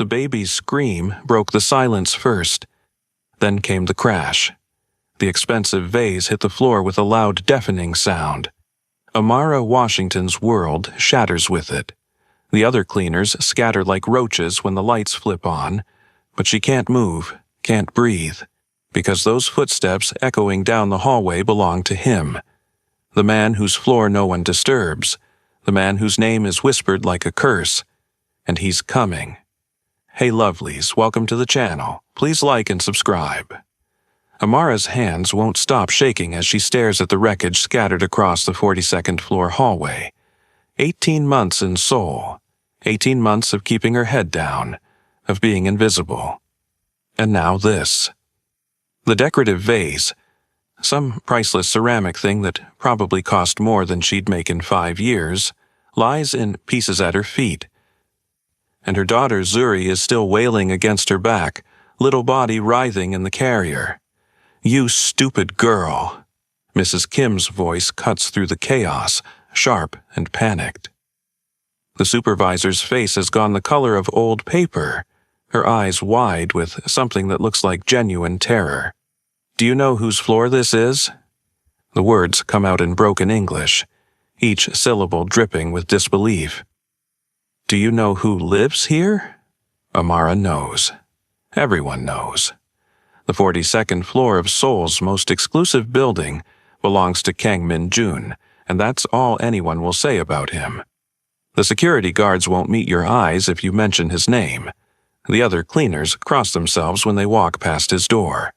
The baby's scream broke the silence first. Then came the crash. The expensive vase hit the floor with a loud, deafening sound. Amara Washington's world shatters with it. The other cleaners scatter like roaches when the lights flip on, but she can't move, can't breathe, because those footsteps echoing down the hallway belong to him. The man whose floor no one disturbs, the man whose name is whispered like a curse, and he's coming. Hey lovelies, welcome to the channel. Please like and subscribe. Amara's hands won't stop shaking as she stares at the wreckage scattered across the 42nd floor hallway. 18 months in Seoul. 18 months of keeping her head down, of being invisible. And now this. The decorative vase, some priceless ceramic thing that probably cost more than she'd make in 5 years, lies in pieces at her feet. And her daughter Zuri is still wailing against her back, little body writhing in the carrier. "You stupid girl." Mrs. Kim's voice cuts through the chaos, sharp and panicked. The supervisor's face has gone the color of old paper, her eyes wide with something that looks like genuine terror. "Do you know whose floor this is?" The words come out in broken English, each syllable dripping with disbelief. "Do you know who lives here?" Amara knows. Everyone knows. The 42nd floor of Seoul's most exclusive building belongs to Kang Min-jun, and that's all anyone will say about him. The security guards won't meet your eyes if you mention his name. The other cleaners cross themselves when they walk past his door.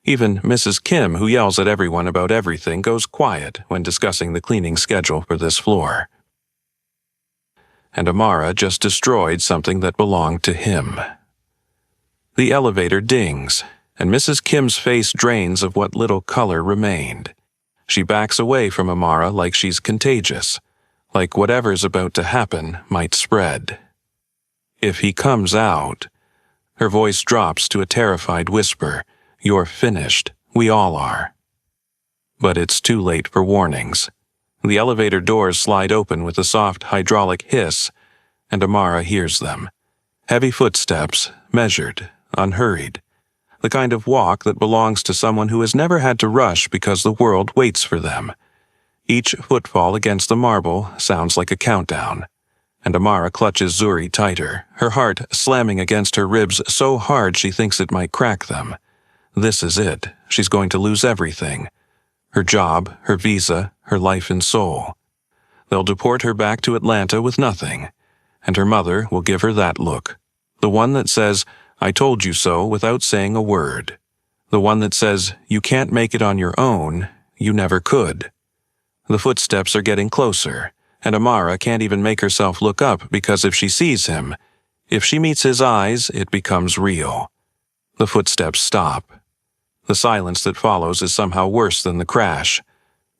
Even Mrs. Kim, who yells at everyone about everything, goes quiet when discussing the cleaning schedule for this floor. And Amara just destroyed something that belonged to him. The elevator dings, and Mrs. Kim's face drains of what little color remained. She backs away from Amara like she's contagious, like whatever's about to happen might spread. If he comes out, her voice drops to a terrified whisper, "You're finished. We all are." But it's too late for warnings. The elevator doors slide open with a soft hydraulic hiss, and Amara hears them. Heavy footsteps, measured, unhurried. The kind of walk that belongs to someone who has never had to rush because the world waits for them. Each footfall against the marble sounds like a countdown, and Amara clutches Zuri tighter, her heart slamming against her ribs so hard she thinks it might crack them. This is it. She's going to lose everything. Her job, her visa, her life in Seoul. They'll deport her back to Atlanta with nothing, and her mother will give her that look. The one that says, "I told you so," without saying a word. The one that says, "You can't make it on your own. You never could." The footsteps are getting closer, and Amara can't even make herself look up because if she sees him, if she meets his eyes, it becomes real. The footsteps stop. The silence that follows is somehow worse than the crash,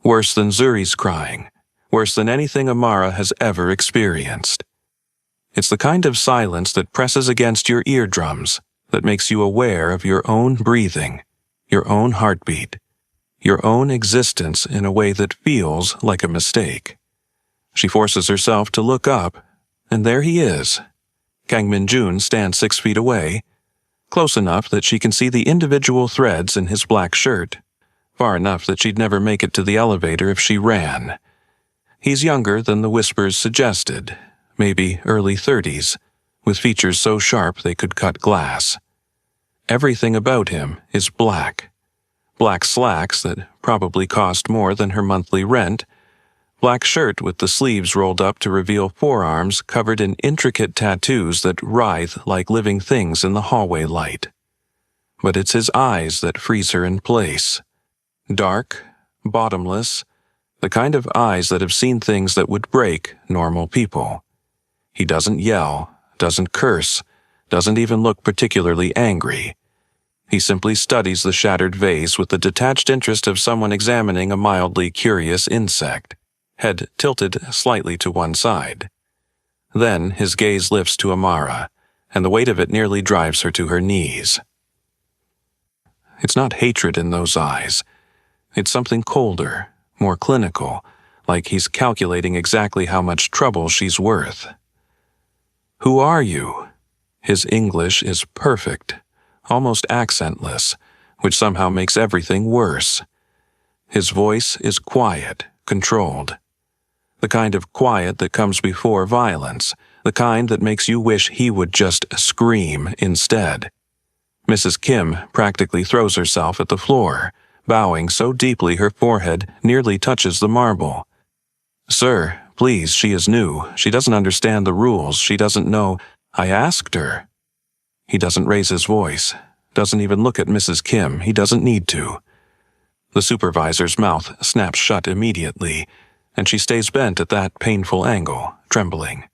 worse than Zuri's crying, worse than anything Amara has ever experienced. It's the kind of silence that presses against your eardrums, that makes you aware of your own breathing, your own heartbeat, your own existence in a way that feels like a mistake. She forces herself to look up, and there he is. Kang Min-jun stands 6 feet away, close enough that she can see the individual threads in his black shirt, far enough that she'd never make it to the elevator if she ran. He's younger than the whispers suggested, maybe early 30s, with features so sharp they could cut glass. Everything about him is black. Black slacks that probably cost more than her monthly rent, black shirt with the sleeves rolled up to reveal forearms covered in intricate tattoos that writhe like living things in the hallway light. But it's his eyes that freeze her in place. Dark, bottomless, the kind of eyes that have seen things that would break normal people. He doesn't yell, doesn't curse, doesn't even look particularly angry. He simply studies the shattered vase with the detached interest of someone examining a mildly curious insect, head tilted slightly to one side. Then his gaze lifts to Amara, and the weight of it nearly drives her to her knees. It's not hatred in those eyes. It's something colder, more clinical, like he's calculating exactly how much trouble she's worth. "Who are you?" His English is perfect, almost accentless, which somehow makes everything worse. His voice is quiet, controlled. The kind of quiet that comes before violence, the kind that makes you wish he would just scream instead. Mrs. Kim practically throws herself at the floor, bowing so deeply her forehead nearly touches the marble. "Sir, please, she is new. She doesn't understand the rules. She doesn't know. I asked her." He doesn't raise his voice, doesn't even look at Mrs. Kim. He doesn't need to. The supervisor's mouth snaps shut immediately, and she stays bent at that painful angle, trembling.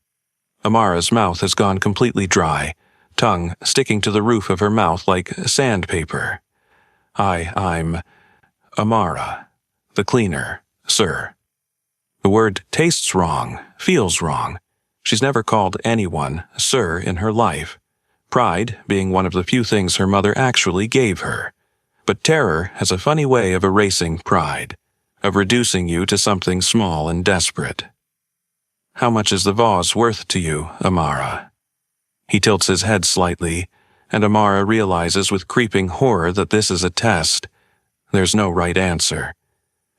Amara's mouth has gone completely dry, tongue sticking to the roof of her mouth like sandpaper. I'm Amara, the cleaner, sir." The word tastes wrong, feels wrong. She's never called anyone sir in her life, pride being one of the few things her mother actually gave her. But terror has a funny way of erasing pride, of reducing you to something small and desperate. "How much is the vase worth to you, Amara?" He tilts his head slightly, and Amara realizes with creeping horror that this is a test. There's no right answer.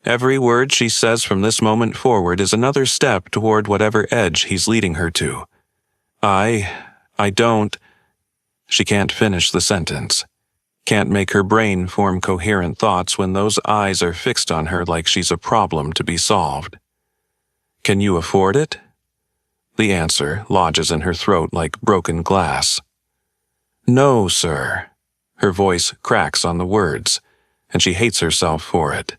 Every word she says from this moment forward is another step toward whatever edge he's leading her to. I don't. She can't finish the sentence. Can't make her brain form coherent thoughts when those eyes are fixed on her like she's a problem to be solved. "Can you afford it?" The answer lodges in her throat like broken glass. "No, sir." Her voice cracks on the words, and she hates herself for it.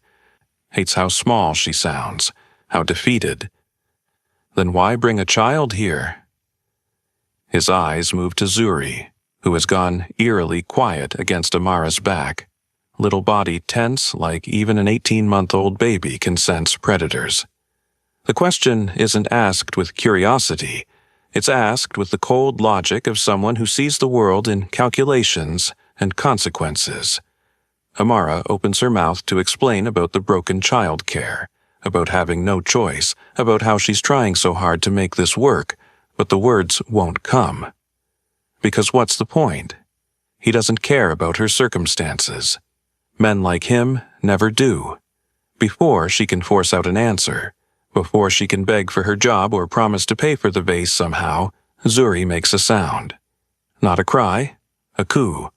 Hates how small she sounds, how defeated. "Then why bring a child here?" His eyes move to Zuri, who has gone eerily quiet against Amara's back, little body tense like even an 18-month-old baby can sense predators. The question isn't asked with curiosity, it's asked with the cold logic of someone who sees the world in calculations and consequences. Amara opens her mouth to explain about the broken child care, about having no choice, about how she's trying so hard to make this work, but the words won't come. Because what's the point? He doesn't care about her circumstances. Men like him never do. Before she can force out an answer, before she can beg for her job or promise to pay for the vase somehow, Zuri makes a sound. Not a cry, a coo.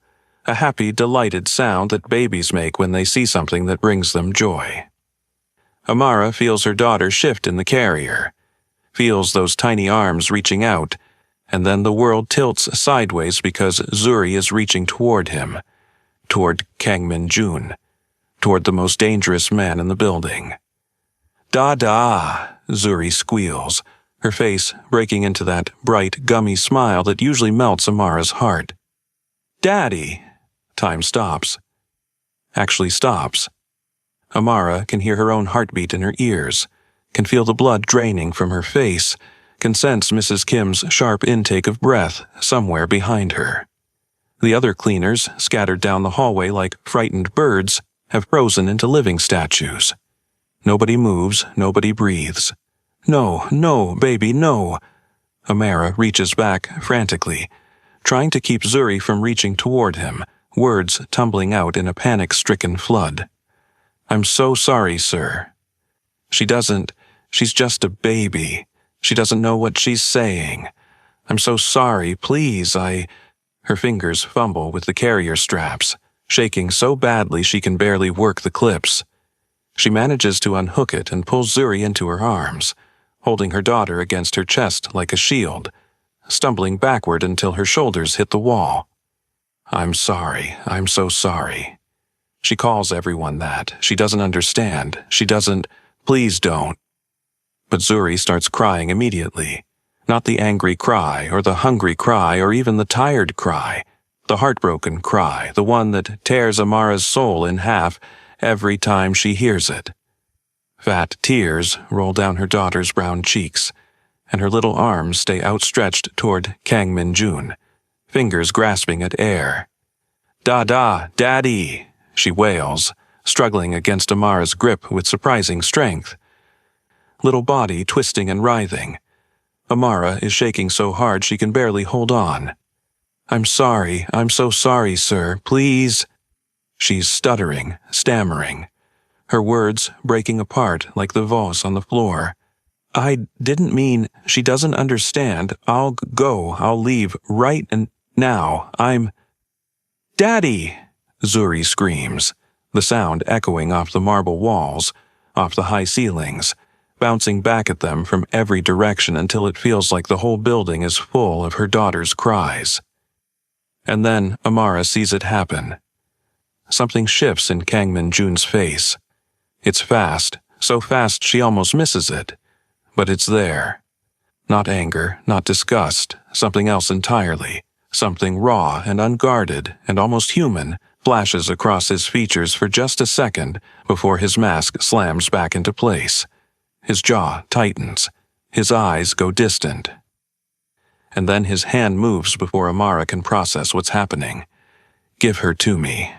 A happy, delighted sound that babies make when they see something that brings them joy. Amara feels her daughter shift in the carrier, feels those tiny arms reaching out, and then the world tilts sideways because Zuri is reaching toward him, toward Kang Min-jun, toward the most dangerous man in the building. "Da-da," Zuri squeals, her face breaking into that bright, gummy smile that usually melts Amara's heart. "Daddy!" Time stops. Actually stops. Amara can hear her own heartbeat in her ears, can feel the blood draining from her face, can sense Mrs. Kim's sharp intake of breath somewhere behind her. The other cleaners, scattered down the hallway like frightened birds, have frozen into living statues. Nobody moves, nobody breathes. "No, no, baby, no." Amara reaches back frantically, trying to keep Zuri from reaching toward him, words tumbling out in a panic-stricken flood. "I'm so sorry, sir." She's just a baby. She doesn't know what she's saying. "I'm so sorry, please, Her fingers fumble with the carrier straps, shaking so badly she can barely work the clips. She manages to unhook it and pulls Zuri into her arms, holding her daughter against her chest like a shield, stumbling backward until her shoulders hit the wall. I'm so sorry. She calls everyone that. She doesn't understand. Please don't. But Zuri starts crying immediately. Not the angry cry, or the hungry cry, or even the tired cry. The heartbroken cry, the one that tears Amara's soul in half every time she hears it. Fat tears roll down her daughter's brown cheeks, and her little arms stay outstretched toward Kang Min-jun, fingers grasping at air. "Da-da, Daddy," she wails, struggling against Amara's grip with surprising strength. Little body twisting and writhing. Amara is shaking so hard she can barely hold on. I'm sorry. I'm so sorry, sir. Please. She's stuttering, stammering, her words breaking apart like the vase on the floor. I didn't mean. She doesn't understand. I'll go. I'll leave right and now. I'm. Daddy! Zuri screams, the sound echoing off the marble walls, off the high ceilings, bouncing back at them from every direction until it feels like the whole building is full of her daughter's cries. And then Amara sees it happen. Something shifts in Kang Min-jun's face. It's fast, so fast she almost misses it. But it's there. Not anger, not disgust, something else entirely. Something raw and unguarded and almost human flashes across his features for just a second before his mask slams back into place. His jaw tightens. His eyes go distant. And then his hand moves before Amara can process what's happening. Give her to me.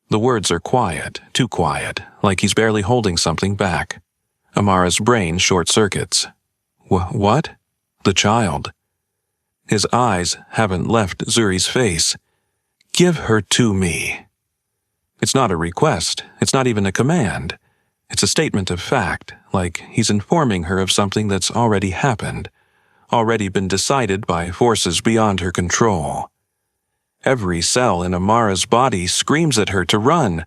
The words are quiet, too quiet, like he's barely holding something back. Amara's brain short-circuits. What? The child. His eyes haven't left Zuri's face. Give her to me. It's not a request. It's not even a command. It's a statement of fact, like he's informing her of something that's already happened, already been decided by forces beyond her control. Every cell in Amara's body screams at her to run.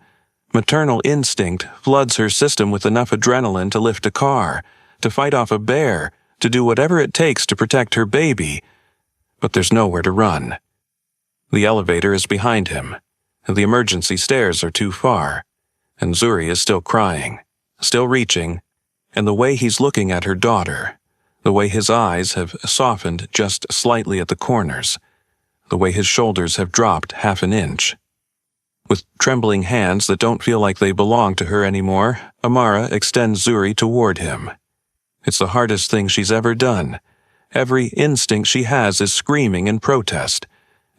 Maternal instinct floods her system with enough adrenaline to lift a car, to fight off a bear, to do whatever it takes to protect her baby. But there's nowhere to run. The elevator is behind him. The emergency stairs are too far. And Zuri is still crying, still reaching, and the way he's looking at her daughter, the way his eyes have softened just slightly at the corners, the way his shoulders have dropped half an inch. With trembling hands that don't feel like they belong to her anymore, Amara extends Zuri toward him. It's the hardest thing she's ever done. Every instinct she has is screaming in protest,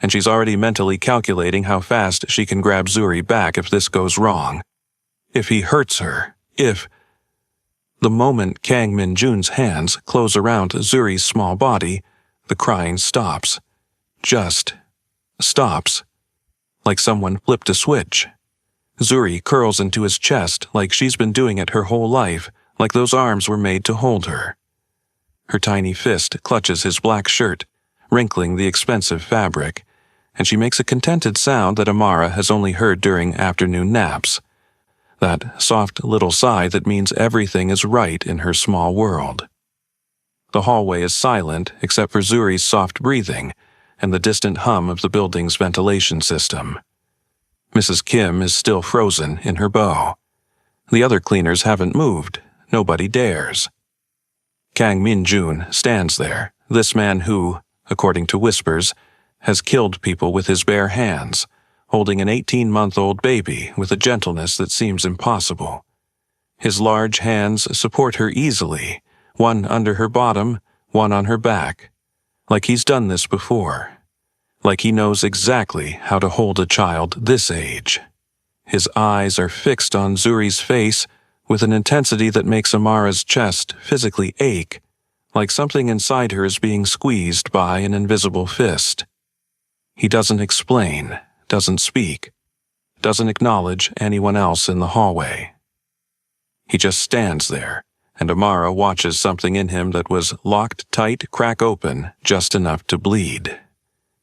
and she's already mentally calculating how fast she can grab Zuri back if this goes wrong. If he hurts her, if... The moment Kang Min-jun's hands close around Zuri's small body, the crying stops. Just stops. Like someone flipped a switch. Zuri curls into his chest like she's been doing it her whole life, like those arms were made to hold her. Her tiny fist clutches his black shirt, wrinkling the expensive fabric, and she makes a contented sound that Amara has only heard during afternoon naps. That soft little sigh that means everything is right in her small world. The hallway is silent except for Zuri's soft breathing and the distant hum of the building's ventilation system. Mrs. Kim is still frozen in her bow. The other cleaners haven't moved. Nobody dares. Kang Min-jun stands there, this man who, according to whispers, has killed people with his bare hands, holding an 18-month-old baby with a gentleness that seems impossible. His large hands support her easily, one under her bottom, one on her back, like he's done this before, like he knows exactly how to hold a child this age. His eyes are fixed on Zuri's face with an intensity that makes Amara's chest physically ache, like something inside her is being squeezed by an invisible fist. He doesn't explain, doesn't speak, doesn't acknowledge anyone else in the hallway. He just stands there, and Amara watches something in him that was locked tight crack open just enough to bleed.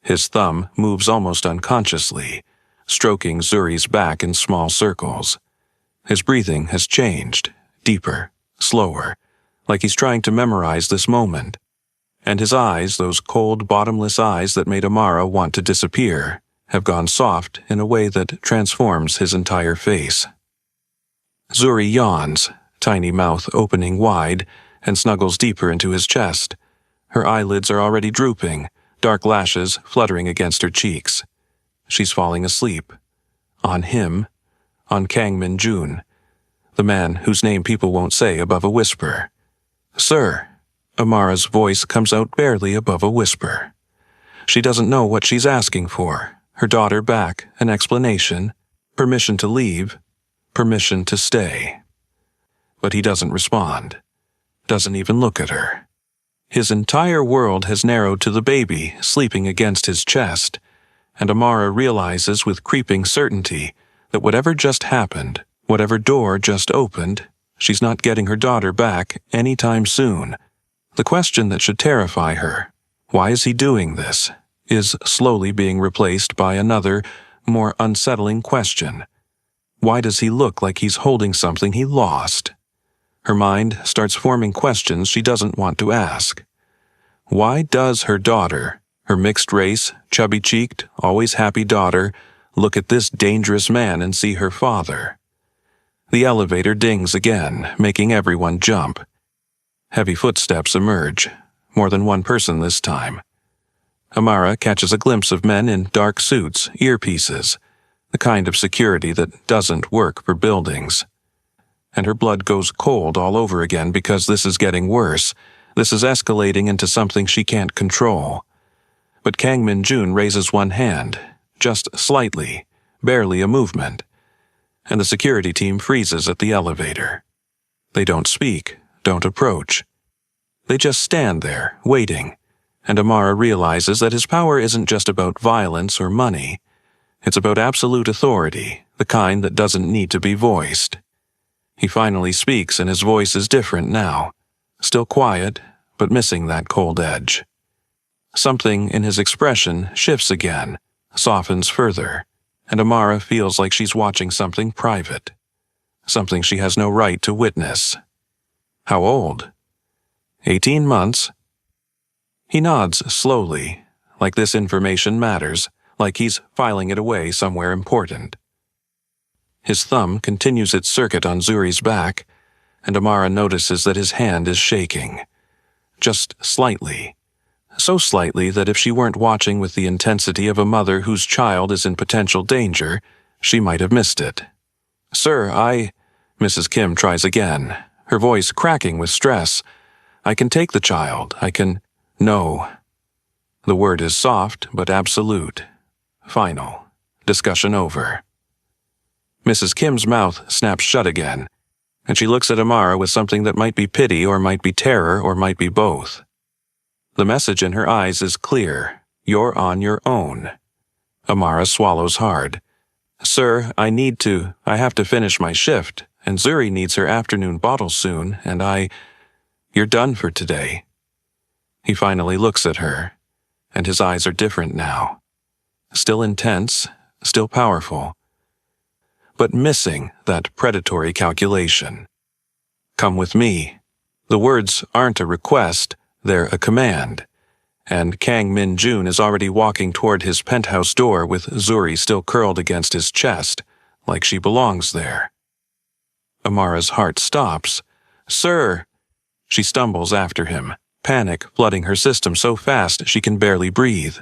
His thumb moves almost unconsciously, stroking Zuri's back in small circles. His breathing has changed, deeper, slower, like he's trying to memorize this moment. And his eyes, those cold, bottomless eyes that made Amara want to disappear, have gone soft in a way that transforms his entire face. Zuri yawns, tiny mouth opening wide, and snuggles deeper into his chest. Her eyelids are already drooping, dark lashes fluttering against her cheeks. She's falling asleep. On him, on Kang Min-jun, the man whose name people won't say above a whisper. Sir, Amara's voice comes out barely above a whisper. She doesn't know what she's asking for. Her daughter back, an explanation, permission to leave, permission to stay. But he doesn't respond, doesn't even look at her. His entire world has narrowed to the baby sleeping against his chest, and Amara realizes with creeping certainty that whatever just happened, whatever door just opened, she's not getting her daughter back anytime soon. The question that should terrify her, why is he doing this, is slowly being replaced by another, more unsettling question. Why does he look like he's holding something he lost? Her mind starts forming questions she doesn't want to ask. Why does her daughter, her mixed-race, chubby-cheeked, always happy daughter, look at this dangerous man and see her father? The elevator dings again, making everyone jump. Heavy footsteps emerge, more than one person this time. Amara catches a glimpse of men in dark suits, earpieces, the kind of security that doesn't work for buildings. And her blood goes cold all over again because this is getting worse. This is escalating into something she can't control. But Kang Min-jun raises one hand, just slightly, barely a movement, and the security team freezes at the elevator. They don't speak, don't approach. They just stand there, waiting, and Amara realizes that his power isn't just about violence or money. It's about absolute authority, the kind that doesn't need to be voiced. He finally speaks, and his voice is different now. Still quiet, but missing that cold edge. Something in his expression shifts again, softens further, and Amara feels like she's watching something private. Something she has no right to witness. How old? 18 months? He nods slowly, like this information matters, like he's filing it away somewhere important. His thumb continues its circuit on Zuri's back, and Amara notices that his hand is shaking. Just slightly. So slightly that if she weren't watching with the intensity of a mother whose child is in potential danger, she might have missed it. "Sir, Mrs. Kim tries again, her voice cracking with stress. "I can take the child. I can—" "No." The word is soft but absolute. Final. Discussion over. Mrs. Kim's mouth snaps shut again, and she looks at Amara with something that might be pity or might be terror or might be both. The message in her eyes is clear. You're on your own. Amara swallows hard. "Sir, I have to finish my shift, and Zuri needs her afternoon bottle soon, and You're done for today." He finally looks at her, and his eyes are different now. Still intense, still powerful, but missing that predatory calculation. "Come with me." The words aren't a request, they're a command, and Kang Min-jun is already walking toward his penthouse door with Zuri still curled against his chest, like she belongs there. Amara's heart stops. "Sir!" She stumbles after him, panic flooding her system so fast she can barely breathe.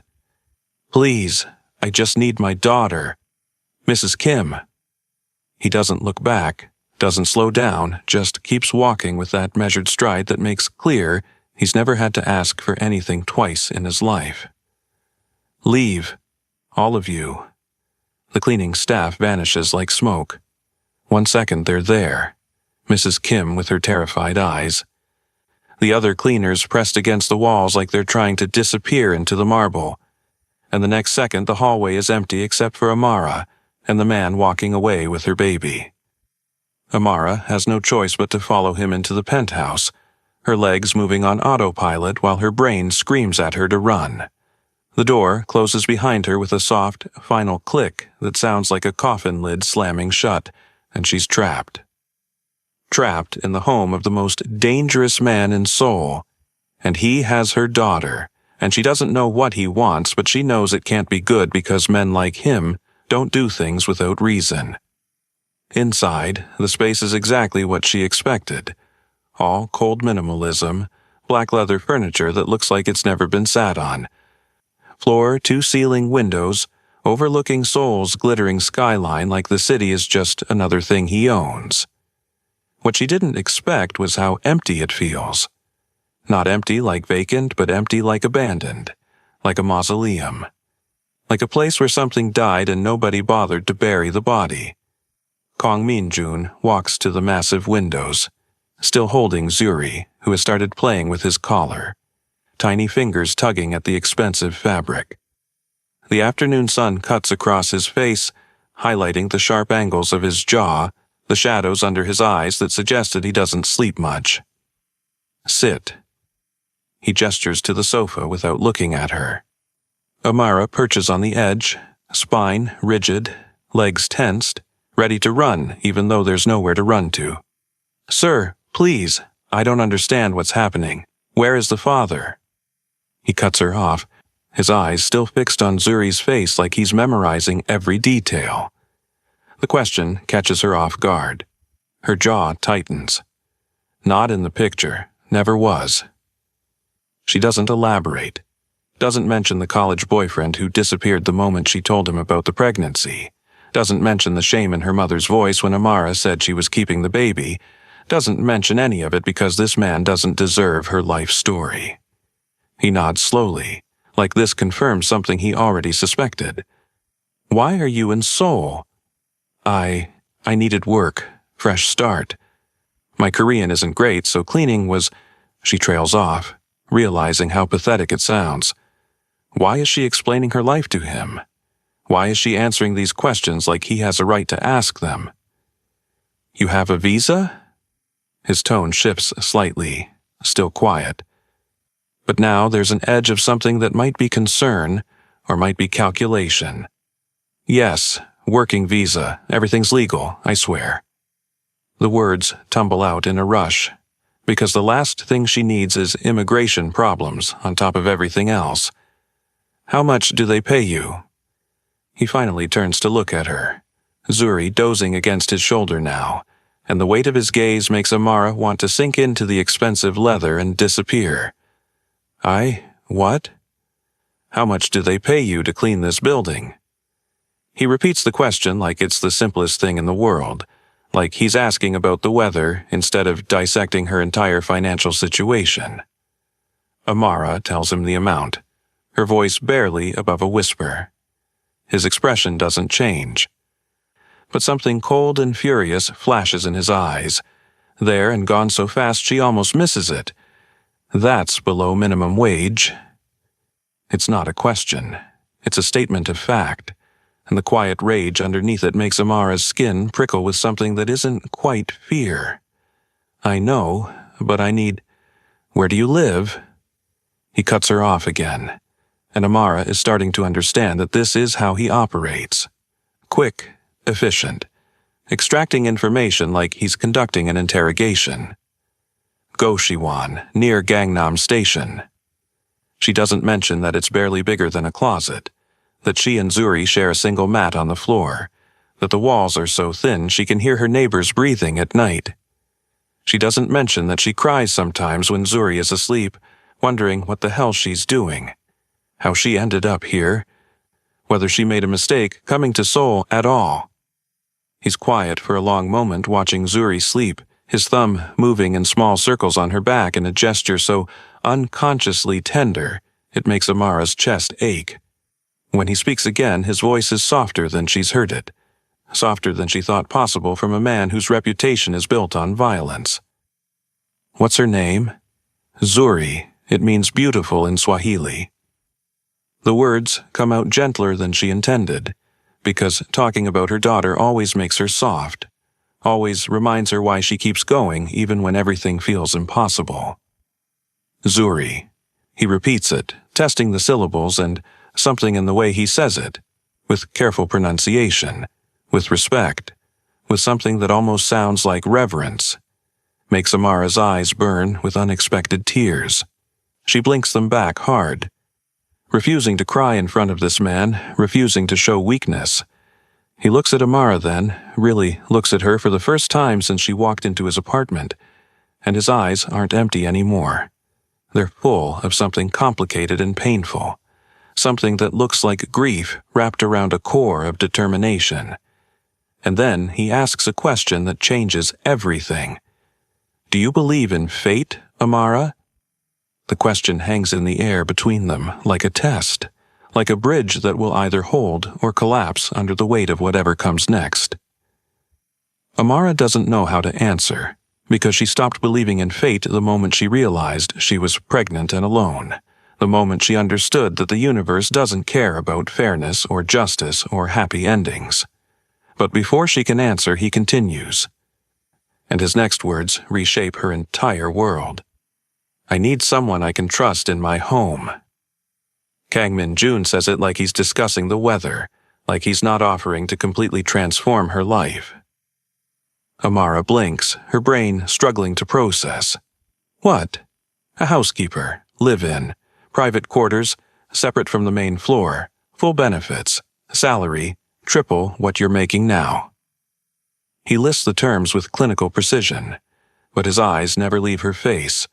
"Please, I just need my daughter. Mrs. Kim." He doesn't look back, doesn't slow down, just keeps walking with that measured stride that makes clear he's never had to ask for anything twice in his life. "Leave. All of you." The cleaning staff vanishes like smoke. 1 second they're there. Mrs. Kim with her terrified eyes. The other cleaners pressed against the walls like they're trying to disappear into the marble. And the next second the hallway is empty except for Amara and the man walking away with her baby. Amara has no choice but to follow him into the penthouse, her legs moving on autopilot while her brain screams at her to run. The door closes behind her with a soft, final click that sounds like a coffin lid slamming shut, and she's trapped. Trapped in the home of the most dangerous man in Seoul. And he has her daughter, and she doesn't know what he wants, but she knows it can't be good because men like him don't do things without reason. Inside, the space is exactly what she expected. All cold minimalism, black leather furniture that looks like it's never been sat on. Floor to ceiling windows, overlooking Seoul's glittering skyline like the city is just another thing he owns. What she didn't expect was how empty it feels. Not empty like vacant, but empty like abandoned, like a mausoleum. Like a place where something died and nobody bothered to bury the body. Kang Min-jun walks to the massive windows, still holding Zuri, who has started playing with his collar, tiny fingers tugging at the expensive fabric. The afternoon sun cuts across his face, highlighting the sharp angles of his jaw, the shadows under his eyes that suggested he doesn't sleep much. Sit. He gestures to the sofa without looking at her. Amara perches on the edge, spine rigid, legs tensed, ready to run even though there's nowhere to run to. Sir, please, I don't understand what's happening. Where is the father? He cuts her off, his eyes still fixed on Zuri's face like he's memorizing every detail. The question catches her off guard. Her jaw tightens. Not in the picture, never was. She doesn't elaborate. Doesn't mention the college boyfriend who disappeared the moment she told him about the pregnancy. Doesn't mention the shame in her mother's voice when Amara said she was keeping the baby. Doesn't mention any of it because this man doesn't deserve her life story. He nods slowly, like this confirms something he already suspected. Why are you in Seoul? I needed work, fresh start. My Korean isn't great, so cleaning was... She trails off, realizing how pathetic it sounds. Why is she explaining her life to him? Why is she answering these questions like he has a right to ask them? You have a visa? His tone shifts slightly, still quiet. But now there's an edge of something that might be concern, or might be calculation. Yes, working visa, everything's legal, I swear. The words tumble out in a rush, because the last thing she needs is immigration problems on top of everything else. How much do they pay you? He finally turns to look at her, Zuri dozing against his shoulder now, and the weight of his gaze makes Amara want to sink into the expensive leather and disappear. What? How much do they pay you to clean this building? He repeats the question like it's the simplest thing in the world, like he's asking about the weather instead of dissecting her entire financial situation. Amara tells him the amount, her voice barely above a whisper. His expression doesn't change. But something cold and furious flashes in his eyes, there and gone so fast she almost misses it. That's below minimum wage. It's not a question. It's a statement of fact, and the quiet rage underneath it makes Amara's skin prickle with something that isn't quite fear. I know, but I need... Where do you live? He cuts her off again, and Amara is starting to understand that this is how he operates. Quick, efficient, extracting information like he's conducting an interrogation. Goshiwon, near Gangnam Station. She doesn't mention that it's barely bigger than a closet, that she and Zuri share a single mat on the floor, that the walls are so thin she can hear her neighbors breathing at night. She doesn't mention that she cries sometimes when Zuri is asleep, wondering what the hell she's doing, how she ended up here, whether she made a mistake coming to Seoul at all. He's quiet for a long moment watching Zuri sleep, his thumb moving in small circles on her back in a gesture so unconsciously tender it makes Amara's chest ache. When he speaks again, his voice is softer than she's heard it, softer than she thought possible from a man whose reputation is built on violence. What's her name? Zuri. It means beautiful in Swahili. The words come out gentler than she intended, because talking about her daughter always makes her soft, always reminds her why she keeps going even when everything feels impossible. Zuri. He repeats it, testing the syllables and something in the way he says it, with careful pronunciation, with respect, with something that almost sounds like reverence, makes Amara's eyes burn with unexpected tears. She blinks them back hard, refusing to cry in front of this man, refusing to show weakness. He looks at Amara then, really looks at her for the first time since she walked into his apartment, and his eyes aren't empty anymore. They're full of something complicated and painful, something that looks like grief wrapped around a core of determination. And then he asks a question that changes everything. Do you believe in fate, Amara? The question hangs in the air between them like a test, like a bridge that will either hold or collapse under the weight of whatever comes next. Amara doesn't know how to answer, because she stopped believing in fate the moment she realized she was pregnant and alone, the moment she understood that the universe doesn't care about fairness or justice or happy endings. But before she can answer, he continues. And his next words reshape her entire world. I need someone I can trust in my home. Kang Min-jun says it like he's discussing the weather, like he's not offering to completely transform her life. Amara blinks, her brain struggling to process. What? A housekeeper, live-in, private quarters, separate from the main floor, full benefits, salary, triple what you're making now. He lists the terms with clinical precision, but his eyes never leave her face,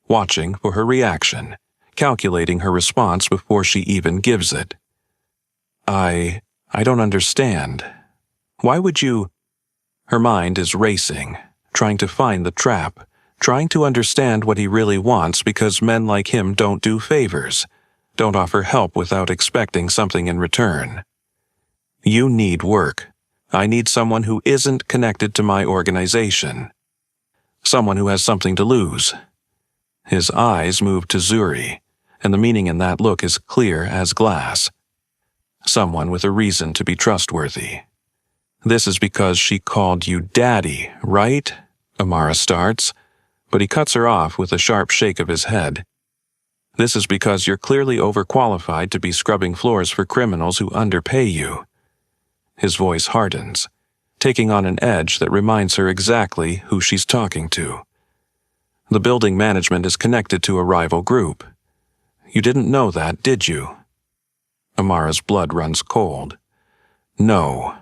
watching for her reaction, calculating her response before she even gives it. I don't understand. Why would you? Her mind is racing, trying to find the trap, trying to understand what he really wants because men like him don't do favors, don't offer help without expecting something in return. You need work. I need someone who isn't connected to my organization. Someone who has something to lose. His eyes move to Zuri, and the meaning in that look is clear as glass. Someone with a reason to be trustworthy. This is because she called you daddy, right? Amara starts, but he cuts her off with a sharp shake of his head. This is because you're clearly overqualified to be scrubbing floors for criminals who underpay you. His voice hardens, taking on an edge that reminds her exactly who she's talking to. The building management is connected to a rival group. You didn't know that, did you? Amara's blood runs cold. No.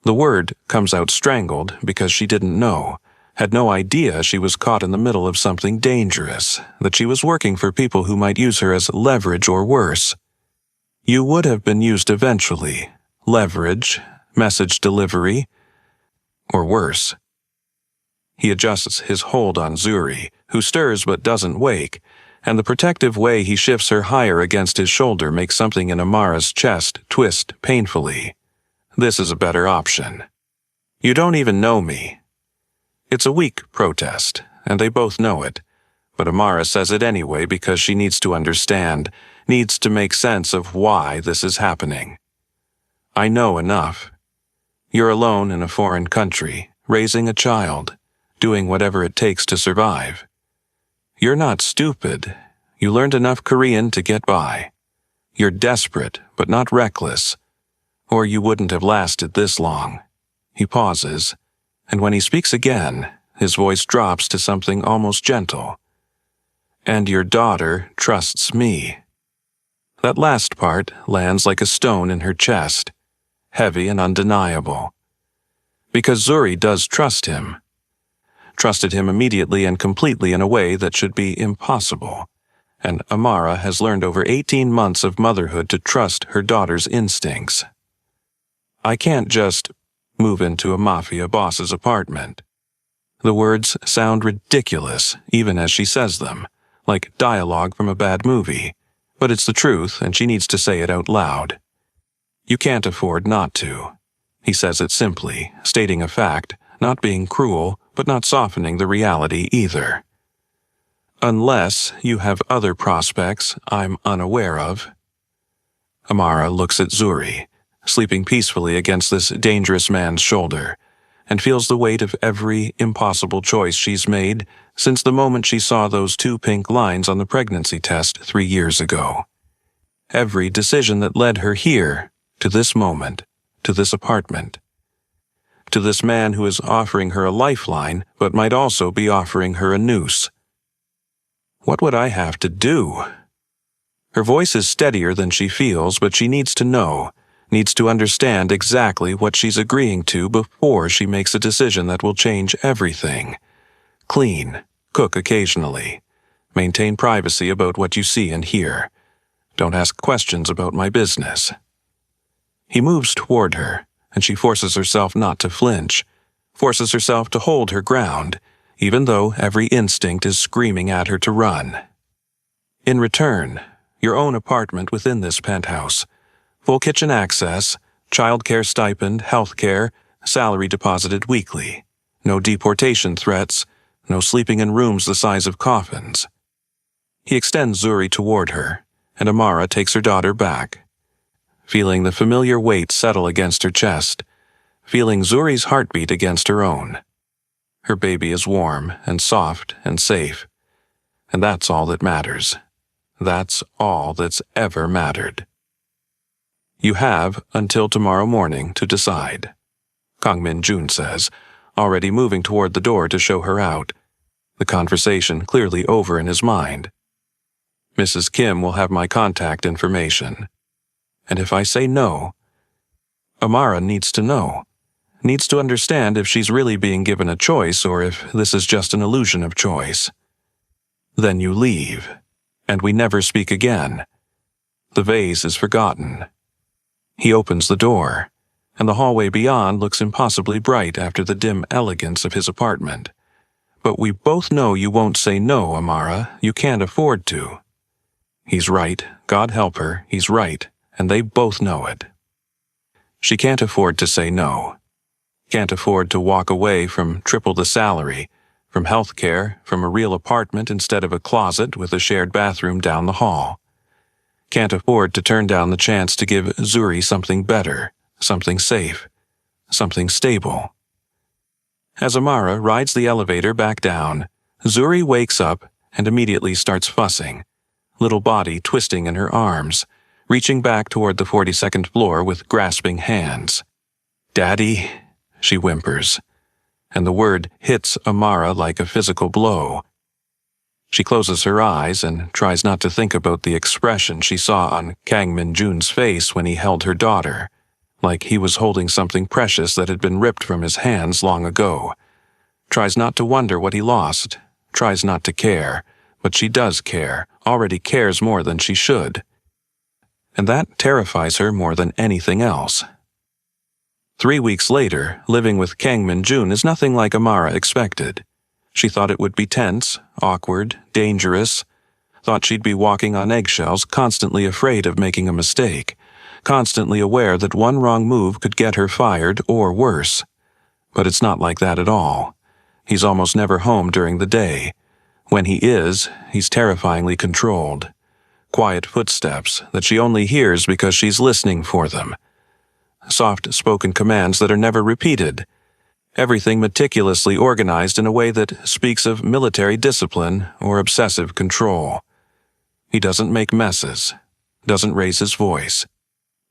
The word comes out strangled because she didn't know, had no idea she was caught in the middle of something dangerous, that she was working for people who might use her as leverage or worse. You would have been used eventually. Leverage, message delivery, or worse. He adjusts his hold on Zuri, who stirs but doesn't wake, and the protective way he shifts her higher against his shoulder makes something in Amara's chest twist painfully. This is a better option. You don't even know me. It's a weak protest, and they both know it, but Amara says it anyway because she needs to understand, needs to make sense of why this is happening. I know enough. You're alone in a foreign country, raising a child, doing whatever it takes to survive. You're not stupid. You learned enough Korean to get by. You're desperate, but not reckless, or you wouldn't have lasted this long. He pauses, and when he speaks again, his voice drops to something almost gentle. And your daughter trusts me. That last part lands like a stone in her chest, heavy and undeniable. Because Zuri does trust him. Trusted him immediately and completely in a way that should be impossible. And Amara has learned over 18 months of motherhood to trust her daughter's instincts. I can't just move into a Mafia boss's apartment. The words sound ridiculous even as she says them, like dialogue from a bad movie. But it's the truth, and she needs to say it out loud. You can't afford not to. He says it simply, stating a fact, not being cruel, but not softening the reality either. Unless you have other prospects I'm unaware of. Amara looks at Zuri, sleeping peacefully against this dangerous man's shoulder, and feels the weight of every impossible choice she's made since the moment she saw those 2 pink lines on the pregnancy test 3 years ago. Every decision that led her here, to this moment, to this apartment, to this man who is offering her a lifeline but might also be offering her a noose. What would I have to do? Her voice is steadier than she feels, but she needs to know, needs to understand exactly what she's agreeing to before she makes a decision that will change everything. Clean, cook occasionally, maintain privacy about what you see and hear. Don't ask questions about my business. He moves toward her, and she forces herself not to flinch, forces herself to hold her ground, even though every instinct is screaming at her to run. In return, your own apartment within this penthouse, full kitchen access, childcare stipend, health care, salary deposited weekly, no deportation threats, no sleeping in rooms the size of coffins. He extends Zuri toward her, and Amara takes her daughter back. Feeling the familiar weight settle against her chest, feeling Zuri's heartbeat against her own. Her baby is warm and soft and safe, and that's all that matters. That's all that's ever mattered. You have until tomorrow morning to decide, Kang Min-jun says, already moving toward the door to show her out, the conversation clearly over in his mind. Mrs. Kim will have my contact information. And if I say no, Amara needs to know, needs to understand if she's really being given a choice or if this is just an illusion of choice. Then you leave, and we never speak again. The vase is forgotten. He opens the door, and the hallway beyond looks impossibly bright after the dim elegance of his apartment. But we both know you won't say no, Amara. You can't afford to. He's right. God help her. He's right. And they both know it. She can't afford to say no. Can't afford to walk away from triple the salary, from health care, from a real apartment instead of a closet with a shared bathroom down the hall. Can't afford to turn down the chance to give Zuri something better, something safe, something stable. As Amara rides the elevator back down, Zuri wakes up and immediately starts fussing, little body twisting in her arms, reaching back toward the 42nd floor with grasping hands. "Daddy," she whimpers, and the word hits Amara like a physical blow. She closes her eyes and tries not to think about the expression she saw on Kang Min-jun's face when he held her daughter, like he was holding something precious that had been ripped from his hands long ago. Tries not to wonder what he lost, tries not to care, but she does care, already cares more than she should. And that terrifies her more than anything else. 3 weeks later, living with Kang Min-jun is nothing like Amara expected. She thought it would be tense, awkward, dangerous, thought she'd be walking on eggshells, constantly afraid of making a mistake, constantly aware that one wrong move could get her fired or worse. But it's not like that at all. He's almost never home during the day. When he is, he's terrifyingly controlled. Quiet footsteps that she only hears because she's listening for them. Soft-spoken commands that are never repeated. Everything meticulously organized in a way that speaks of military discipline or obsessive control. He doesn't make messes, doesn't raise his voice,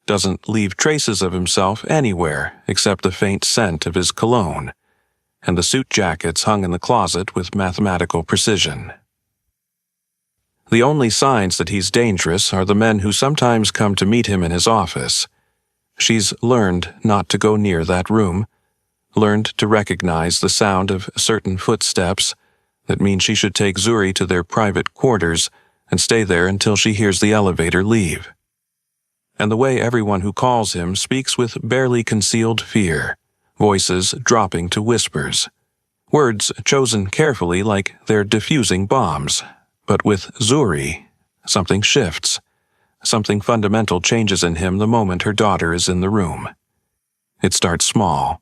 doesn't leave traces of himself anywhere except the faint scent of his cologne, and the suit jackets hung in the closet with mathematical precision. The only signs that he's dangerous are the men who sometimes come to meet him in his office. She's learned not to go near that room, learned to recognize the sound of certain footsteps that mean she should take Zuri to their private quarters and stay there until she hears the elevator leave. And the way everyone who calls him speaks with barely concealed fear, voices dropping to whispers, words chosen carefully like they're diffusing bombs. But with Zuri, something shifts. Something fundamental changes in him the moment her daughter is in the room. It starts small.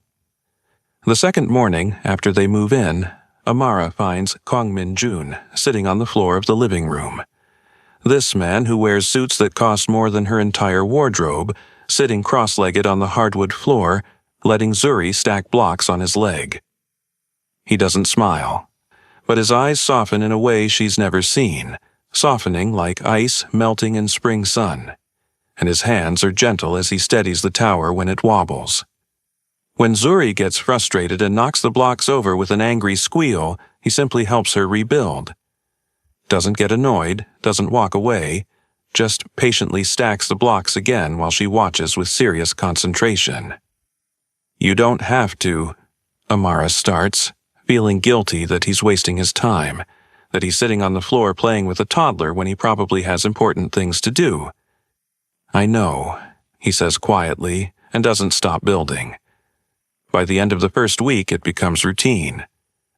The second morning after they move in, Amara finds Kang Min-jun sitting on the floor of the living room. This man, who wears suits that cost more than her entire wardrobe, sitting cross-legged on the hardwood floor, letting Zuri stack blocks on his leg. He doesn't smile, but his eyes soften in a way she's never seen, softening like ice melting in spring sun, and his hands are gentle as he steadies the tower when it wobbles. When Zuri gets frustrated and knocks the blocks over with an angry squeal, he simply helps her rebuild. Doesn't get annoyed, doesn't walk away, just patiently stacks the blocks again while she watches with serious concentration. "You don't have to," Amara starts, feeling guilty that he's wasting his time, that he's sitting on the floor playing with a toddler when he probably has important things to do. "I know," he says quietly, and doesn't stop building. By the end of the first week, it becomes routine.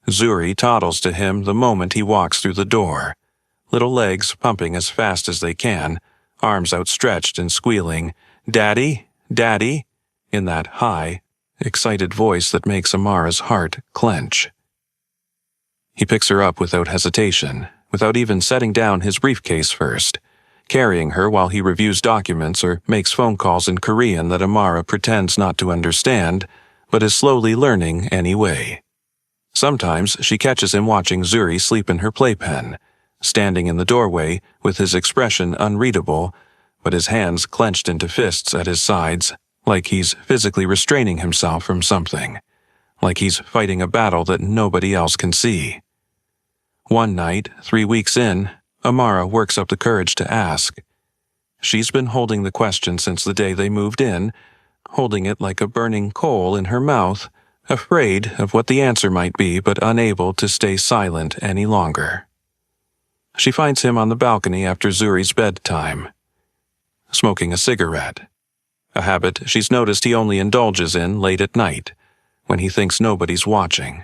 Zuri toddles to him the moment he walks through the door, little legs pumping as fast as they can, arms outstretched and squealing, "Daddy, Daddy," in that high, excited voice that makes Amara's heart clench. He picks her up without hesitation, without even setting down his briefcase first, carrying her while he reviews documents or makes phone calls in Korean that Amara pretends not to understand, but is slowly learning anyway. Sometimes she catches him watching Zuri sleep in her playpen, standing in the doorway with his expression unreadable, but his hands clenched into fists at his sides, like he's physically restraining himself from something, like he's fighting a battle that nobody else can see. One night, 3 weeks in, Amara works up the courage to ask. She's been holding the question since the day they moved in, holding it like a burning coal in her mouth, afraid of what the answer might be but unable to stay silent any longer. She finds him on the balcony after Zuri's bedtime, smoking a cigarette, a habit she's noticed he only indulges in late at night, when he thinks nobody's watching.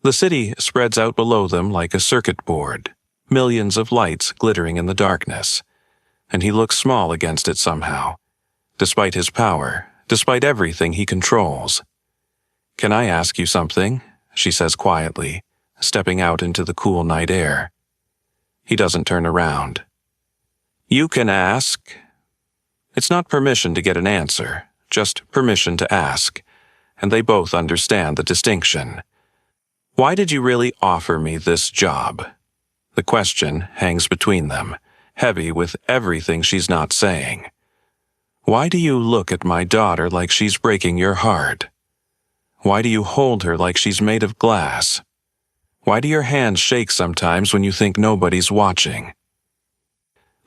The city spreads out below them like a circuit board, millions of lights glittering in the darkness, and he looks small against it somehow, despite his power, despite everything he controls. "Can I ask you something?" she says quietly, stepping out into the cool night air. He doesn't turn around. "You can ask." It's not permission to get an answer, just permission to ask, and they both understand the distinction. "Why did you really offer me this job?" The question hangs between them, heavy with everything she's not saying. "Why do you look at my daughter like she's breaking your heart? Why do you hold her like she's made of glass? Why do your hands shake sometimes when you think nobody's watching?"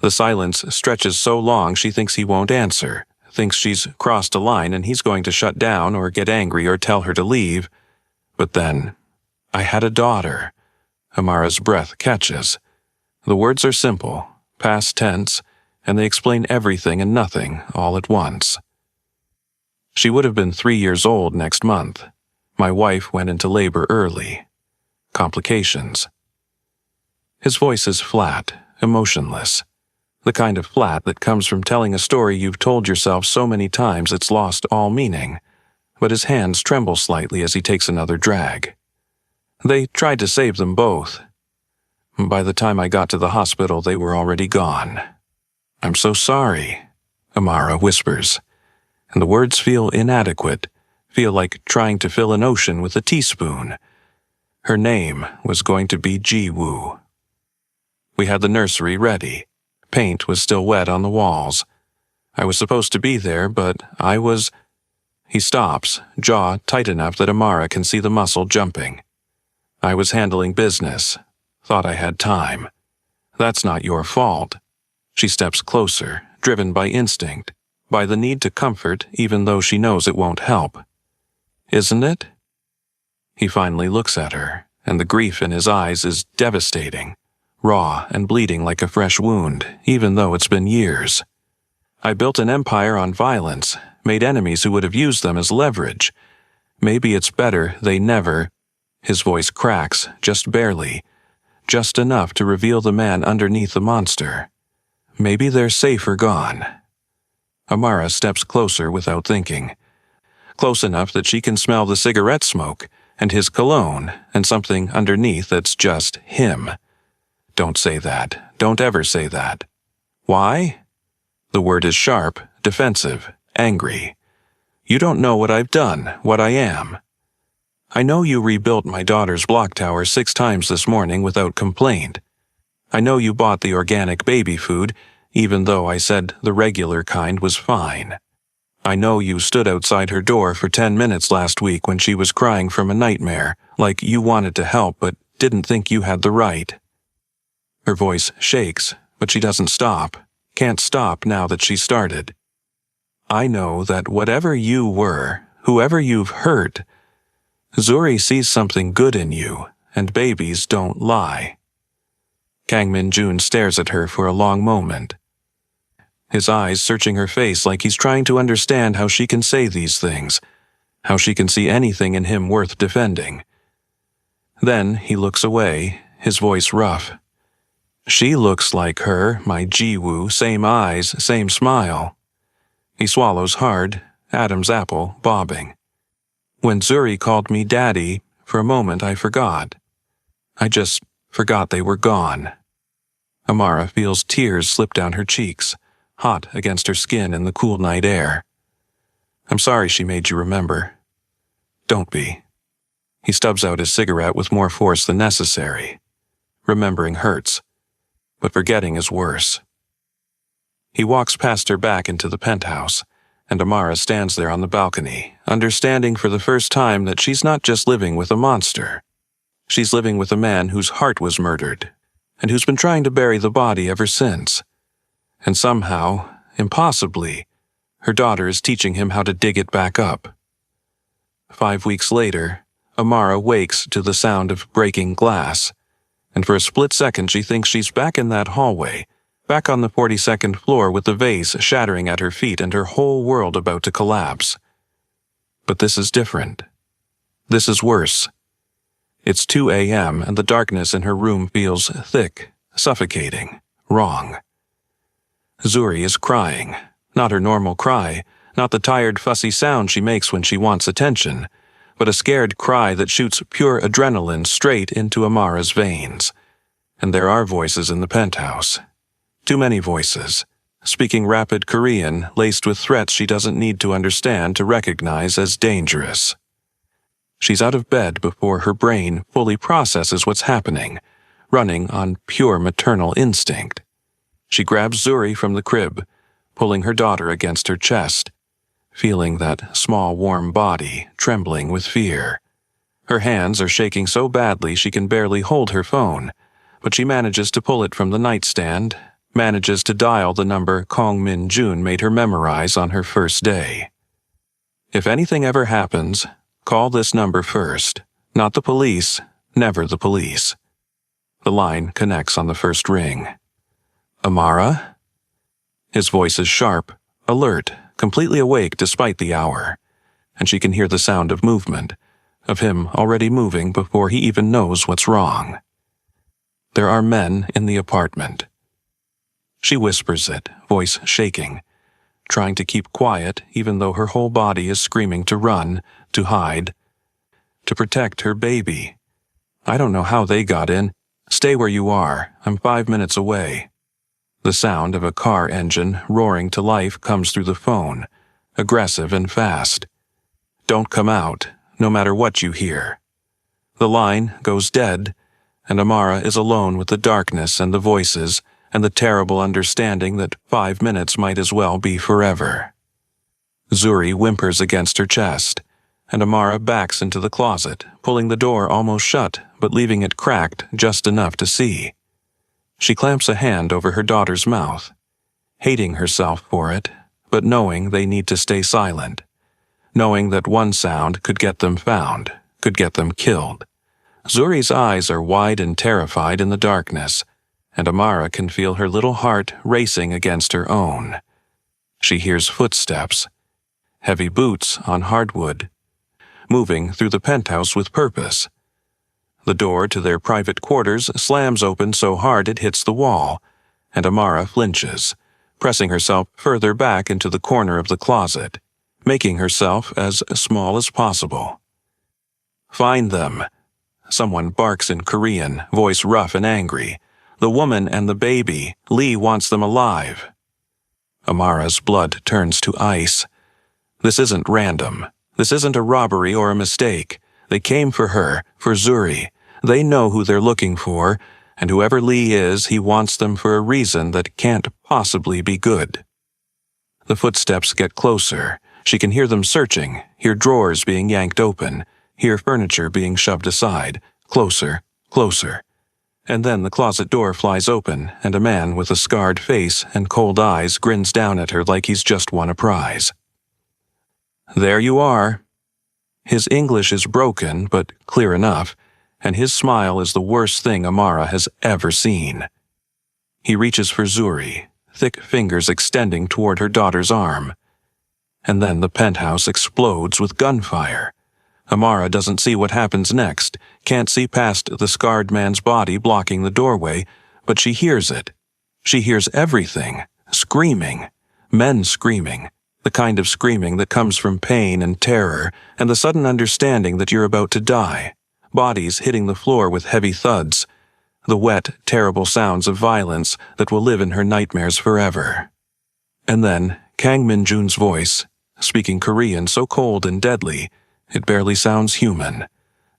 The silence stretches so long she thinks he won't answer, thinks she's crossed a line and he's going to shut down or get angry or tell her to leave. But then, "I had a daughter." Amara's breath catches. The words are simple, past tense, and they explain everything and nothing all at once. "She would have been 3 years old next month. My wife went into labor early. Complications." His voice is flat, emotionless. The kind of flat that comes from telling a story you've told yourself so many times it's lost all meaning, but his hands tremble slightly as he takes another drag. "They tried to save them both. By the time I got to the hospital, they were already gone." "I'm so sorry," Amara whispers, and the words feel inadequate, feel like trying to fill an ocean with a teaspoon. Her name was going to be Ji-woo. "We had the nursery ready. Paint was still wet on the walls. I was supposed to be there, but I was—" He stops, jaw tight enough that Amara can see the muscle jumping. "I was handling business. Thought I had time. That's not your fault." She steps closer, driven by instinct, by the need to comfort even though she knows it won't help. "Isn't it?" He finally looks at her, and the grief in his eyes is devastating, raw and bleeding like a fresh wound, even though it's been years. "I built an empire on violence, made enemies who would have used them as leverage. Maybe it's better they never—" His voice cracks, just barely, just enough to reveal the man underneath the monster. "Maybe they're safer gone." Amara steps closer without thinking, close enough that she can smell the cigarette smoke and his cologne and something underneath that's just him. "Don't say that. Don't ever say that." "Why?" The word is sharp, defensive, angry. "You don't know what I've done, what I am. I know you rebuilt my daughter's block tower 6 times this morning without complaint. I know you bought the organic baby food, even though I said the regular kind was fine. I know you stood outside her door for 10 minutes last week when she was crying from a nightmare, like you wanted to help but didn't think you had the right." Her voice shakes, but she doesn't stop, can't stop now that she started. "I know that whatever you were, whoever you've hurt, Zuri sees something good in you, and babies don't lie." Kang Min-jun stares at her for a long moment, his eyes searching her face like he's trying to understand how she can say these things, how she can see anything in him worth defending. Then he looks away, his voice rough. "She looks like her, my Ji-woo, same eyes, same smile." He swallows hard, Adam's apple bobbing. "When Zuri called me daddy, for a moment I forgot. I just forgot they were gone. Amara feels tears slip down her cheeks, hot against her skin in the cool night air. I'm sorry she made you remember. Don't be. He stubs out his cigarette with more force than necessary. Remembering hurts, but forgetting is worse. He walks past her back into the penthouse, and Amara stands there on the balcony, understanding for the first time that she's not just living with a monster. She's living with a man whose heart was murdered, and who's been trying to bury the body ever since. And somehow, impossibly, her daughter is teaching him how to dig it back up. 5 weeks later, Amara wakes to the sound of breaking glass, and for a split second she thinks she's back in that hallway, back on the 42nd floor with the vase shattering at her feet and her whole world about to collapse. But this is different. This is worse. It's 2 a.m. and the darkness in her room feels thick, suffocating, wrong. Zuri is crying, not her normal cry, not the tired, fussy sound she makes when she wants attention, but a scared cry that shoots pure adrenaline straight into Amara's veins. And there are voices in the penthouse. Too many voices, speaking rapid Korean laced with threats she doesn't need to understand to recognize as dangerous. She's out of bed before her brain fully processes what's happening, running on pure maternal instinct. She grabs Zuri from the crib, pulling her daughter against her chest, feeling that small warm body trembling with fear. Her hands are shaking so badly she can barely hold her phone, but she manages to pull it from the nightstand, manages to dial the number Kong Min Jun made her memorize on her first day. If anything ever happens, call this number first. Not the police, never the police. The line connects on the first ring. Amara? His voice is sharp, alert, completely awake despite the hour, and she can hear the sound of movement, of him already moving before he even knows what's wrong. There are men in the apartment. She whispers it, voice shaking, trying to keep quiet even though her whole body is screaming to run, to hide, to protect her baby. I don't know how they got in. Stay where you are. I'm 5 minutes away. The sound of a car engine roaring to life comes through the phone, aggressive and fast. Don't come out, no matter what you hear. The line goes dead, and Amara is alone with the darkness and the voices and the terrible understanding that 5 minutes might as well be forever. Zuri whimpers against her chest, and Amara backs into the closet, pulling the door almost shut but leaving it cracked just enough to see. She clamps a hand over her daughter's mouth, hating herself for it, but knowing they need to stay silent, knowing that one sound could get them found, could get them killed. Zuri's eyes are wide and terrified in the darkness, and Amara can feel her little heart racing against her own. She hears footsteps, heavy boots on hardwood, moving through the penthouse with purpose. The door to their private quarters slams open so hard it hits the wall, and Amara flinches, pressing herself further back into the corner of the closet, making herself as small as possible. Find them. Someone barks in Korean, voice rough and angry. The woman and the baby. Lee wants them alive. Amara's blood turns to ice. This isn't random. This isn't a robbery or a mistake. They came for her, for Zuri. They know who they're looking for, and whoever Lee is, he wants them for a reason that can't possibly be good. The footsteps get closer. She can hear them searching, hear drawers being yanked open, hear furniture being shoved aside, closer, closer. And then the closet door flies open, and a man with a scarred face and cold eyes grins down at her like he's just won a prize. There you are. His English is broken, but clear enough, and his smile is the worst thing Amara has ever seen. He reaches for Zuri, thick fingers extending toward her daughter's arm. And then the penthouse explodes with gunfire. Amara doesn't see what happens next, can't see past the scarred man's body blocking the doorway, but she hears it. She hears everything, screaming, men screaming, the kind of screaming that comes from pain and terror and the sudden understanding that you're about to die, bodies hitting the floor with heavy thuds, the wet, terrible sounds of violence that will live in her nightmares forever. And then, Kang Min-jun's voice, speaking Korean so cold and deadly, it barely sounds human,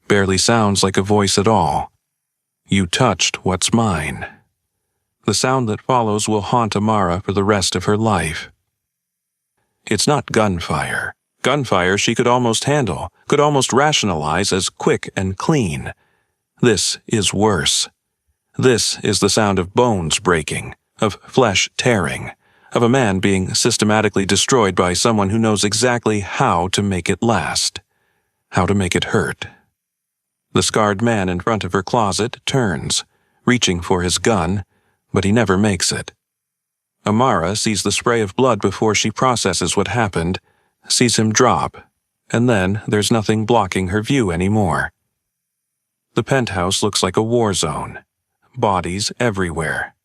barely sounds like a voice at all. "You touched what's mine." The sound that follows will haunt Amara for the rest of her life. It's not gunfire. Gunfire she could almost handle, could almost rationalize as quick and clean. This is worse. This is the sound of bones breaking, of flesh tearing, of a man being systematically destroyed by someone who knows exactly how to make it last, how to make it hurt. The scarred man in front of her closet turns, reaching for his gun, but he never makes it. Amara sees the spray of blood before she processes what happened, sees him drop, and then there's nothing blocking her view anymore. The penthouse looks like a war zone. Bodies everywhere.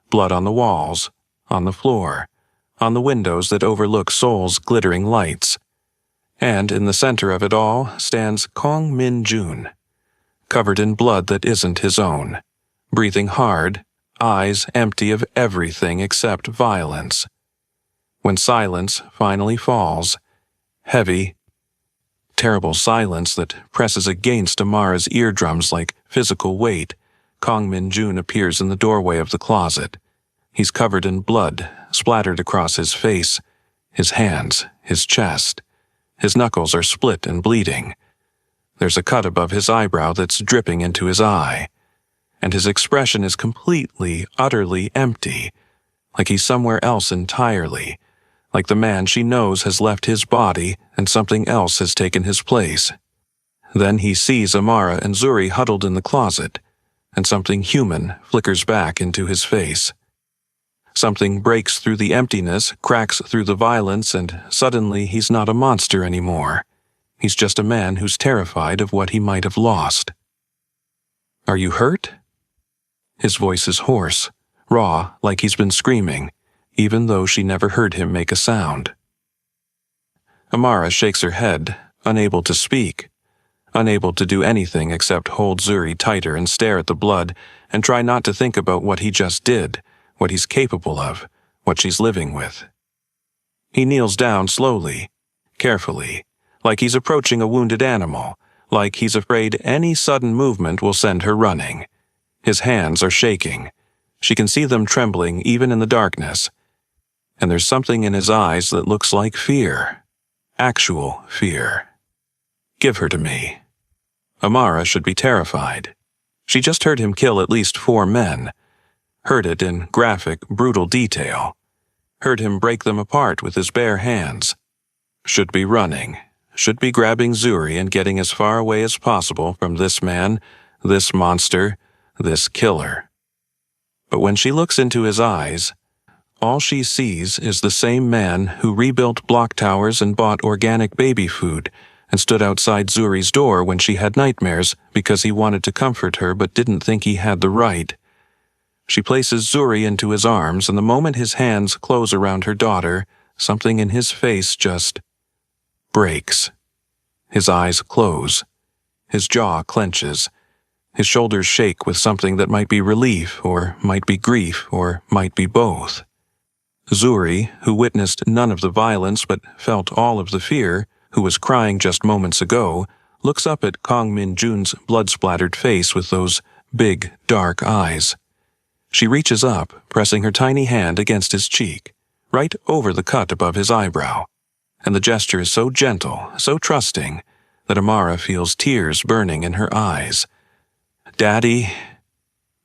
Blood on the walls, on the floor, on the windows that overlook Seoul's glittering lights. And in the center of it all stands Kang Min-jun, covered in blood that isn't his own, breathing hard, eyes empty of everything except violence. When silence finally falls, heavy, terrible silence that presses against Amara's eardrums like physical weight, Kang Min-jun appears in the doorway of the closet. He's covered in blood, splattered across his face, his hands, his chest. His knuckles are split and bleeding. There's a cut above his eyebrow that's dripping into his eye. And his expression is completely, utterly empty, like he's somewhere else entirely, like the man she knows has left his body and something else has taken his place. Then he sees Amara and Zuri huddled in the closet, and something human flickers back into his face. Something breaks through the emptiness, cracks through the violence, and suddenly he's not a monster anymore. He's just a man who's terrified of what he might have lost. "Are you hurt?" His voice is hoarse, raw, like he's been screaming, even though she never heard him make a sound. Amara shakes her head, unable to speak, unable to do anything except hold Zuri tighter and stare at the blood and try not to think about what he just did, what he's capable of, what she's living with. He kneels down slowly, carefully, like he's approaching a wounded animal, like he's afraid any sudden movement will send her running. His hands are shaking. She can see them trembling even in the darkness. And there's something in his eyes that looks like fear. Actual fear. "Give her to me." Amara should be terrified. She just heard him kill at least 4 men. Heard it in graphic, brutal detail. Heard him break them apart with his bare hands. Should be running. Should be grabbing Zuri and getting as far away as possible from this man, this monster, this killer. But when she looks into his eyes, all she sees is the same man who rebuilt block towers and bought organic baby food and stood outside Zuri's door when she had nightmares because he wanted to comfort her but didn't think he had the right. She places Zuri into his arms, and the moment his hands close around her daughter, something in his face just breaks. His eyes close. His jaw clenches. His shoulders shake with something that might be relief, or might be grief, or might be both. Zuri, who witnessed none of the violence but felt all of the fear, who was crying just moments ago, looks up at Kang Min-jun's blood-splattered face with those big, dark eyes. She reaches up, pressing her tiny hand against his cheek, right over the cut above his eyebrow, and the gesture is so gentle, so trusting, that Amara feels tears burning in her eyes. "Daddy,"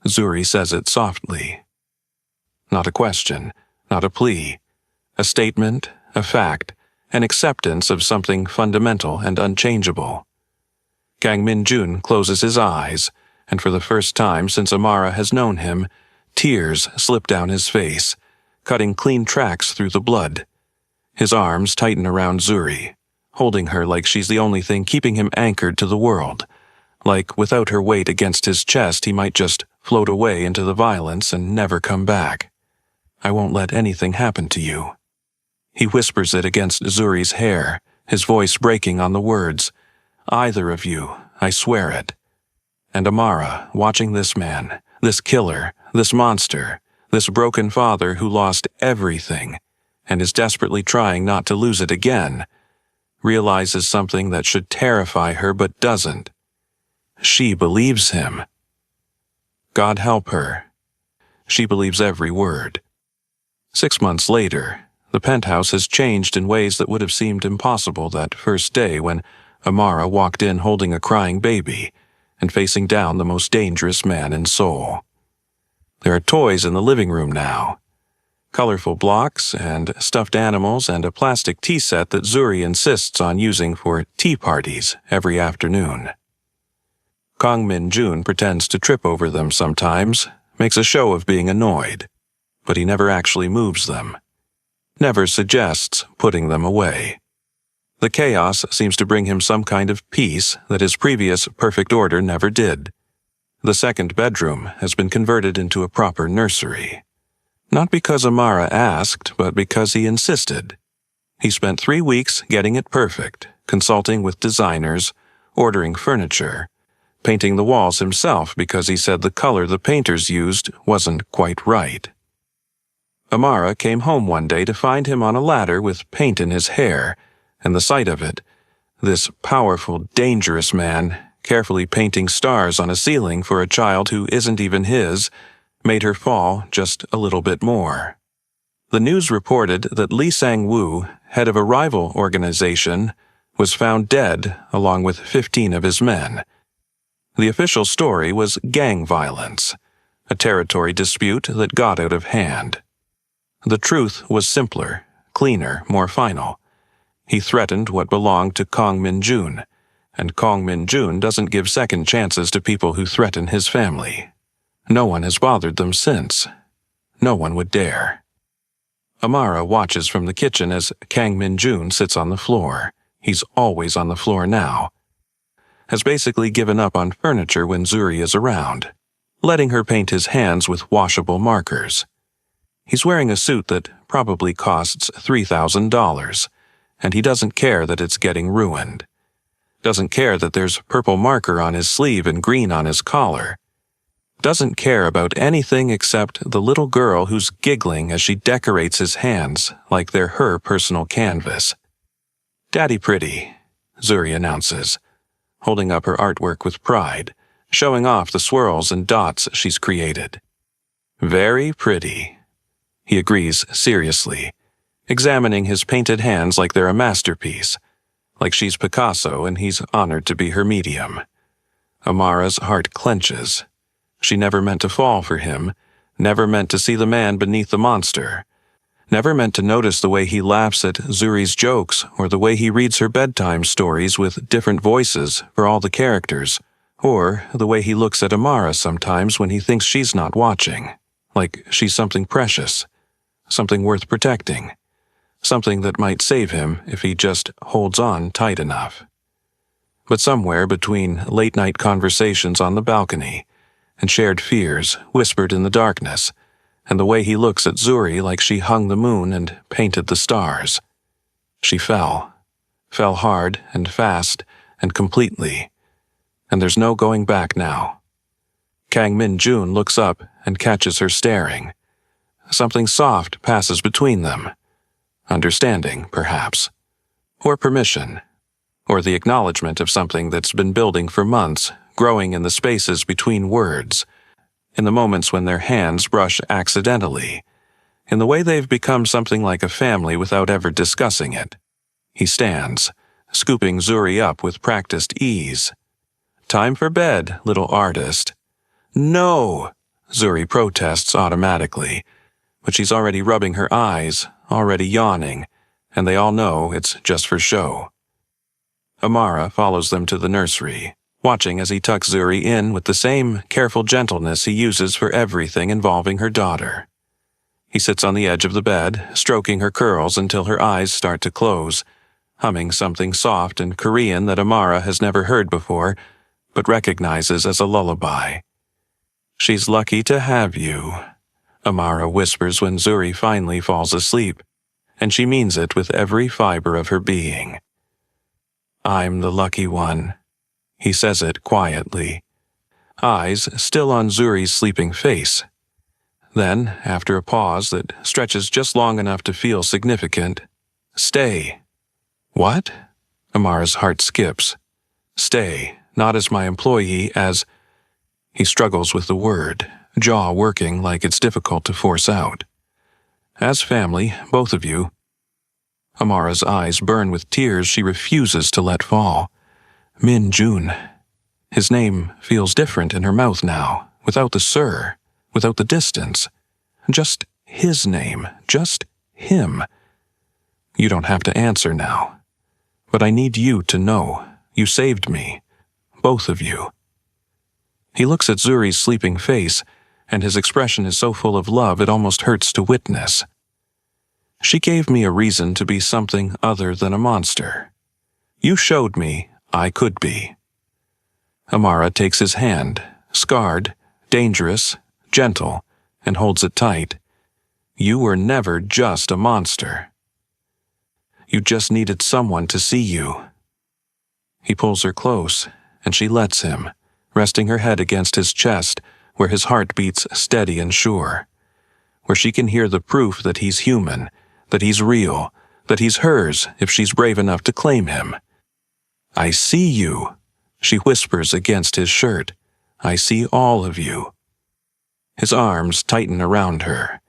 Zuri says it softly. Not a question, not a plea. A statement, a fact, an acceptance of something fundamental and unchangeable. Kang Min-jun closes his eyes, and for the first time since Amara has known him, tears slip down his face, cutting clean tracks through the blood. His arms tighten around Zuri, holding her like she's the only thing keeping him anchored to the world, like without her weight against his chest he might just float away into the violence and never come back. "I won't let anything happen to you." He whispers it against Zuri's hair, his voice breaking on the words, "Either of you, I swear it." And Amara, watching this man, This killer, this monster, this broken father who lost everything and is desperately trying not to lose it again, realizes something that should terrify her but doesn't. She believes him. God help her. She believes every word. 6 months later, the penthouse has changed in ways that would have seemed impossible that first day when Amara walked in holding a crying baby and facing down the most dangerous man in Seoul. There are toys in the living room now. Colorful blocks and stuffed animals and a plastic tea set that Zuri insists on using for tea parties every afternoon. Kang Min-jun pretends to trip over them sometimes, makes a show of being annoyed, but he never actually moves them, never suggests putting them away. The chaos seems to bring him some kind of peace that his previous perfect order never did. The second bedroom has been converted into a proper nursery. Not because Amara asked, but because he insisted. He spent 3 weeks getting it perfect, consulting with designers, ordering furniture, painting the walls himself because he said the color the painters used wasn't quite right. Amara came home one day to find him on a ladder with paint in his hair, and the sight of it, this powerful, dangerous man, carefully painting stars on a ceiling for a child who isn't even his, made her fall just a little bit more. The news reported that Lee Sang-woo, head of a rival organization, was found dead along with 15 of his men. The official story was gang violence, a territory dispute that got out of hand. The truth was simpler, cleaner, more final. He threatened what belonged to Kang Min-jun, and Kang Min-jun doesn't give second chances to people who threaten his family. No one has bothered them since. No one would dare. Amara watches from the kitchen as Kang Min-jun sits on the floor. He's always on the floor now. Has basically given up on furniture when Zuri is around, letting her paint his hands with washable markers. He's wearing a suit that probably costs $3,000, and he doesn't care that it's getting ruined. Doesn't care that there's purple marker on his sleeve and green on his collar. Doesn't care about anything except the little girl who's giggling as she decorates his hands like they're her personal canvas. "Daddy pretty," Zuri announces, holding up her artwork with pride, showing off the swirls and dots she's created. "Very pretty," he agrees seriously, examining his painted hands like they're a masterpiece, like she's Picasso and he's honored to be her medium. Amara's heart clenches. She never meant to fall for him, never meant to see the man beneath the monster, never meant to notice the way he laughs at Zuri's jokes or the way he reads her bedtime stories with different voices for all the characters, or the way he looks at Amara sometimes when he thinks she's not watching, like she's something precious, something worth protecting, something that might save him if he just holds on tight enough. But somewhere between late-night conversations on the balcony and shared fears whispered in the darkness, and the way he looks at Zuri like she hung the moon and painted the stars, she fell hard and fast and completely, and there's no going back now. Kang Min-jun looks up and catches her staring. Something soft passes between them. Understanding, perhaps. Or permission. Or the acknowledgement of something that's been building for months, growing in the spaces between words, in the moments when their hands brush accidentally, in the way they've become something like a family without ever discussing it. He stands, scooping Zuri up with practiced ease. "Time for bed, little artist." "No!" Zuri protests automatically, but she's already rubbing her eyes, already yawning, and they all know it's just for show. Amara follows them to the nursery, watching as he tucks Zuri in with the same careful gentleness he uses for everything involving her daughter. He sits on the edge of the bed, stroking her curls until her eyes start to close, humming something soft and Korean that Amara has never heard before, but recognizes as a lullaby. "She's lucky to have you," Amara whispers when Zuri finally falls asleep, and she means it with every fiber of her being. "I'm the lucky one." He says it quietly. eyes still on Zuri's sleeping face. Then, after a pause that stretches just long enough to feel significant, "Stay." "What?" Amara's heart skips. "Stay, not as my employee, as—" He struggles with the word, jaw working like it's difficult to force out. "As family, both of you." Amara's eyes burn with tears she refuses to let fall. Min Jun. His name feels different in her mouth now, without the sir, without the distance. Just his name, just him. "You don't have to answer now. But I need you to know. You saved me. Both of you." He looks at Zuri's sleeping face, and his expression is so full of love it almost hurts to witness. "She gave me a reason to be something other than a monster. You showed me I could be." Amara takes his hand, scarred, dangerous, gentle, and holds it tight. "You were never just a monster. You just needed someone to see you." He pulls her close, and she lets him, resting her head against his chest where his heart beats steady and sure, where she can hear the proof that he's human, that he's real, that he's hers if she's brave enough to claim him. "I see you," she whispers against his shirt. "I see all of you." His arms tighten around her,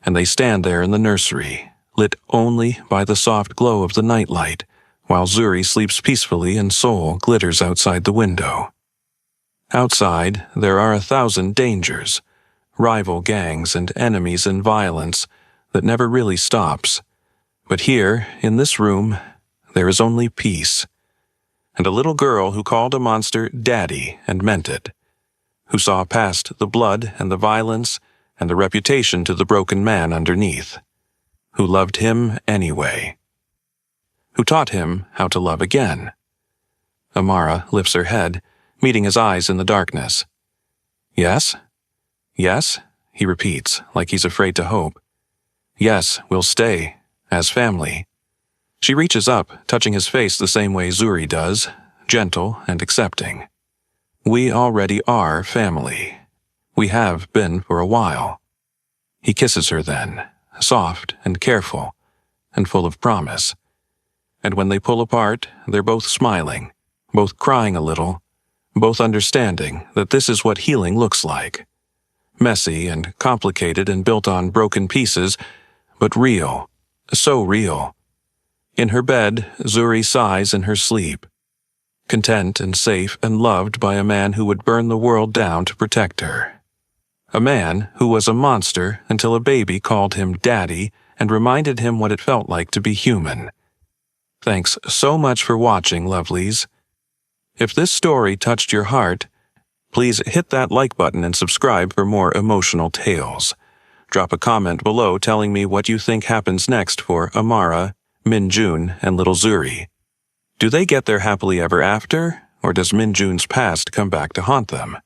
and they stand there in the nursery, lit only by the soft glow of the nightlight, while Zuri sleeps peacefully and Sol glitters outside the window. Outside, there are 1,000 dangers, rival gangs and enemies and violence that never really stops. But here, in this room, there is only peace. And a little girl who called a monster Daddy and meant it, who saw past the blood and the violence and the reputation to the broken man underneath, who loved him anyway, who taught him how to love again. Amara lifts her head, meeting his eyes in the darkness. "Yes? Yes?" he repeats, like he's afraid to hope. "Yes, we'll stay, as family." She reaches up, touching his face the same way Zuri does, gentle and accepting. "We already are family. We have been for a while." He kisses her then, soft and careful, and full of promise. And when they pull apart, they're both smiling, both crying a little, both understanding that this is what healing looks like. Messy and complicated and built on broken pieces, but real, so real. In her bed, Zuri sighs in her sleep, content and safe and loved by a man who would burn the world down to protect her. A man who was a monster until a baby called him Daddy and reminded him what it felt like to be human. Thanks so much for watching, lovelies. If this story touched your heart, please hit that like button and subscribe for more emotional tales. Drop a comment below telling me what you think happens next for Amara, Min Jun, and little Zuri. Do they get their happily ever after, or does Min Jun's past come back to haunt them?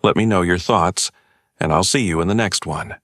Let me know your thoughts, and I'll see you in the next one.